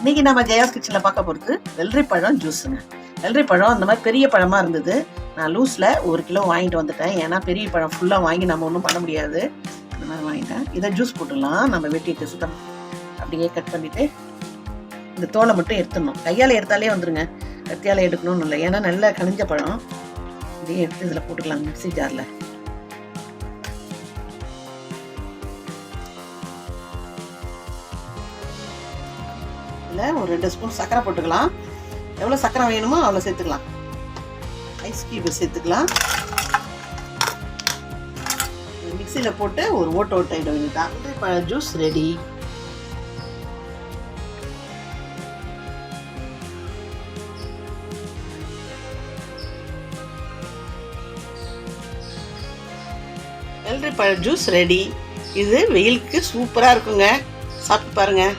இன்னைக்கு நம்ம ஜெயாஸ் கிச்சனில் பார்க்க போகிறது வெள்ளரி பழம் ஜூஸுங்க. வெள்ளரி பழம் அந்த மாதிரி பெரிய பழமாக இருந்தது. நான் லூஸில் 1 கிலோ வாங்கிட்டு வந்துட்டேன். ஏன்னா பெரிய பழம் ஃபுல்லாக வாங்கி நம்ம ஒன்றும் பண்ண முடியாது. அந்த மாதிரி வாங்கிட்டேன். இதை ஜூஸ் போட்டுடலாம். நம்ம வெட்டிட்டு சுத்தம் அப்படியே கட் பண்ணிவிட்டு இந்த தோலை மட்டும் எடுத்துடணும். கையால் எடுத்தாலே வந்துடுங்க, கத்தியால் எடுக்கணும்னு இல்லை. ஏன்னா நல்லா கனிஞ்ச பழம். அப்படியே எடுத்து இதில் போட்டுக்கலாம் மிக்ஸி ஜாரில். ஒரு 2 ஸ்பூன் சர்க்கரை போட்டுக்கலாம். எவ்வளோ சர்க்கரை வேணுமோ அவ்வளோ சேர்த்துக்கலாம். ஐஸ் கியூப் சேர்த்துக்கலாம். மிக்சியில் போட்டு ஒரு ஓட்ட வேண்டியதான். வெள்ளரி ஜூஸ் ரெடி. வெள்ளரி பழ ஜூஸ் ரெடி. இது வெயிலுக்கு சூப்பராக இருக்குங்க. சாப்பிட்டு பாருங்கள்.